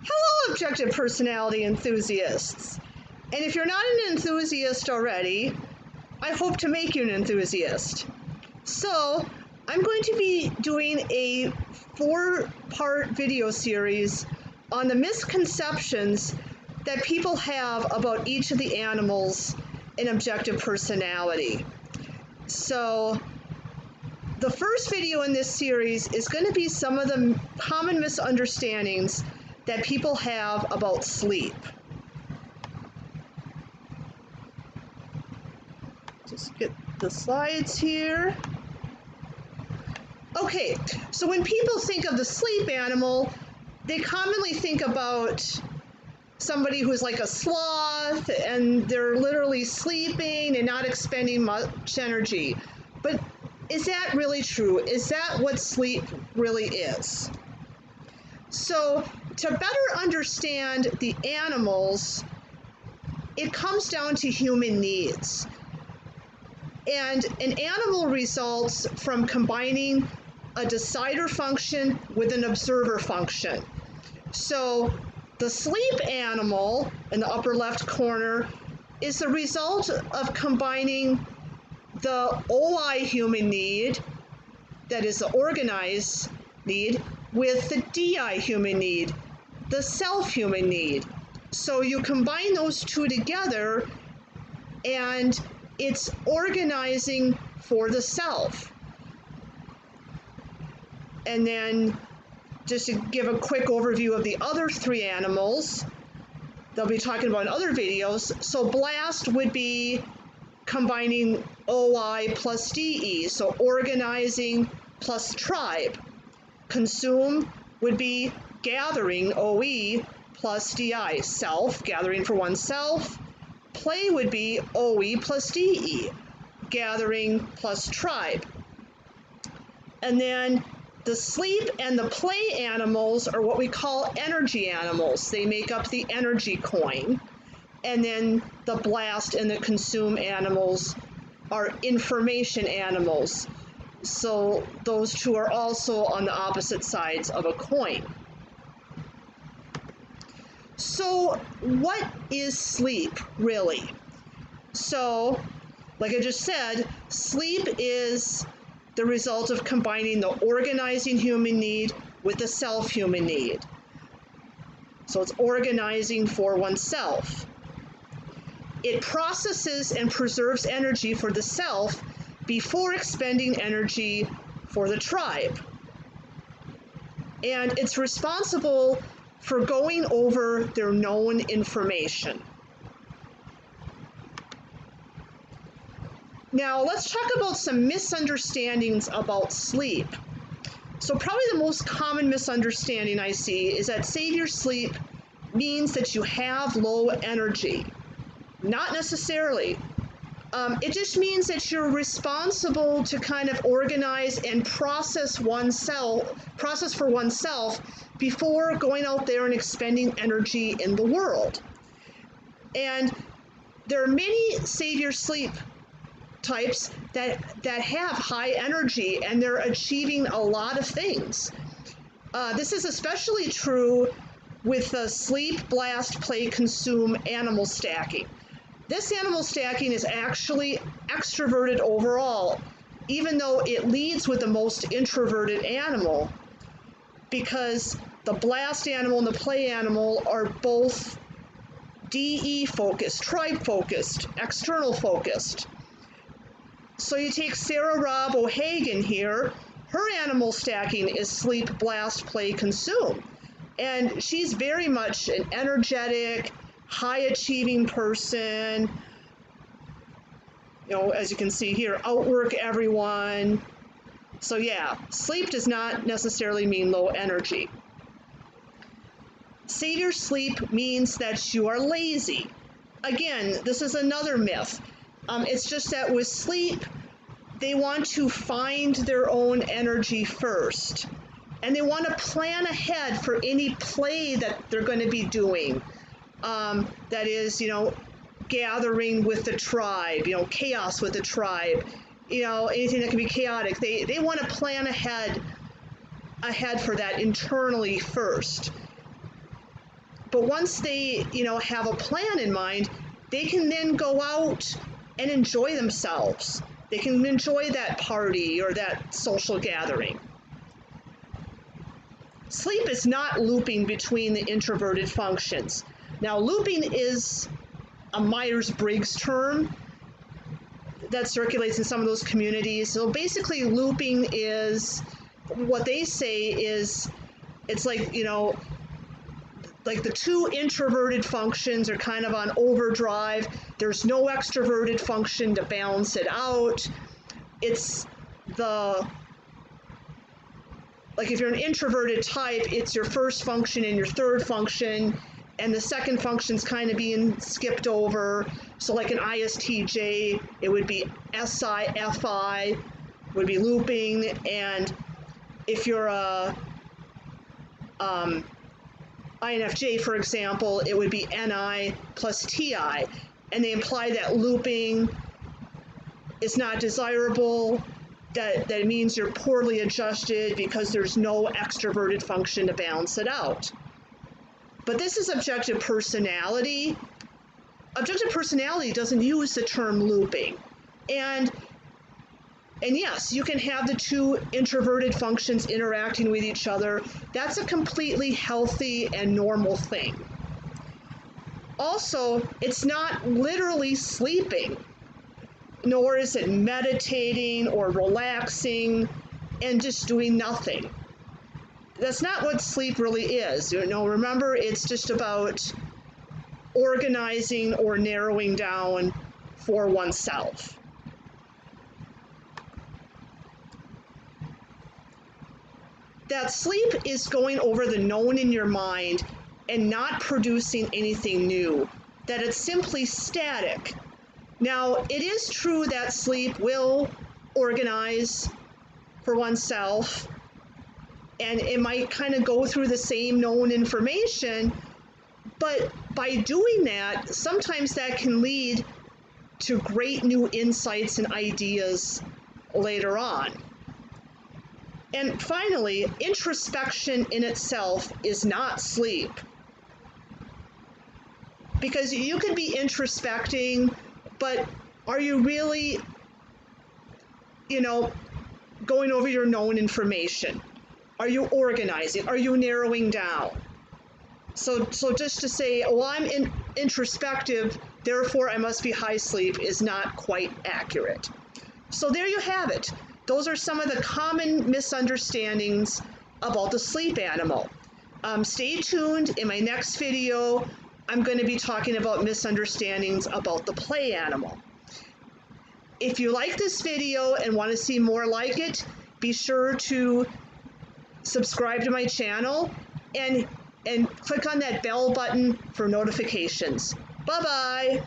Hello, objective personality enthusiasts. And if you're not an enthusiast already, I hope to make you an enthusiast. So, I'm going to be doing a 4-part video series on the misconceptions that people have about each of the animals in objective personality. So, the first video in this series is going to be some of the common misunderstandings that people have about sleep. Just get the slides here. Okay, so when people think of the sleep animal, they commonly think about somebody who's like a sloth and they're literally sleeping and not expending much energy. But is that really true? Is that what sleep really is? So, to better understand the animals, it comes down to human needs. And an animal results from combining a decider function with an observer function. So, the sleep animal in the upper left corner is the result of combining the OI human need, that is the organized need, with the DI human need, the self human need. So you combine those two together and it's organizing for the self. And then just to give a quick overview of the other three animals, they'll be talking about in other videos. So blast would be combining OI plus DE, so organizing plus tribe. Consume would be gathering, OE, plus DI, self, gathering for oneself. Play would be OE plus DE, gathering plus tribe. And then the sleep and the play animals are what we call energy animals. They make up the energy coin. And then the blast and the consume animals are information animals. So those two are also on the opposite sides of a coin. So what is sleep really? So, like I just said, sleep is the result of combining the organizing human need with the self human need. So it's organizing for oneself. It processes and preserves energy for the self before expending energy for the tribe. And it's responsible for going over their known information. Now let's talk about some misunderstandings about sleep. So probably the most common misunderstanding I see is that savior sleep means that you have low energy. Not necessarily. It just means that you're responsible to kind of organize and process for oneself before going out there and expending energy in the world. And there are many savior sleep types that have high energy and they're achieving a lot of things. This is especially true with the sleep, blast, play, consume animal stacking. This animal stacking is actually extroverted overall, even though it leads with the most introverted animal, because the blast animal and the play animal are both DE focused, tribe focused, external focused. So you take Sarah Robb O'Hagan here, her animal stacking is sleep, blast, play, consume. And she's very much an energetic, high-achieving person, as you can see here, outwork everyone. So yeah, sleep does not necessarily mean low energy. Savior sleep means that you are lazy. Again, this is another myth. It's just that with sleep, they want to find their own energy first. And they want to plan ahead for any play that they're going to be doing. That is, gathering with the tribe, chaos with the tribe, anything that can be chaotic. They want to plan ahead for that internally first. But once they, have a plan in mind, they can then go out and enjoy themselves. They can enjoy that party or that social gathering. Sleep is not looping between the introverted functions. Now, looping is a Myers-Briggs term that circulates in some of those communities. So basically, looping is what they say is it's like, like the two introverted functions are kind of on overdrive. There's no extroverted function to balance it out. It's like if you're an introverted type, it's your first function and your third function, and the second function's kind of being skipped over. So like an ISTJ, it would be SI, FI, would be looping, and if you're a INFJ, for example, it would be NI plus TI, and they imply that looping is not desirable, that it means you're poorly adjusted because there's no extroverted function to balance it out. But this is objective personality. Objective personality doesn't use the term looping. And yes, you can have the two introverted functions interacting with each other. That's a completely healthy and normal thing. Also, it's not literally sleeping, nor is it meditating or relaxing and just doing nothing. That's not what sleep really is. Remember, it's just about organizing or narrowing down for oneself. That sleep is going over the known in your mind and not producing anything new, that it's simply static. Now, it is true that sleep will organize for oneself, and it might kind of go through the same known information, but by doing that, sometimes that can lead to great new insights and ideas later on. And finally, introspection in itself is not sleep. Because you can be introspecting, but are you really, going over your known information? Are you organizing? Are you narrowing down? So just to say, I'm introspective, therefore I must be high sleep, is not quite accurate. So there you have it. Those are some of the common misunderstandings about the sleep animal. Stay tuned. In my next video, I'm going to be talking about misunderstandings about the play animal. If you like this video and want to see more like it, be sure to subscribe to my channel and click on that bell button for notifications. Bye-bye.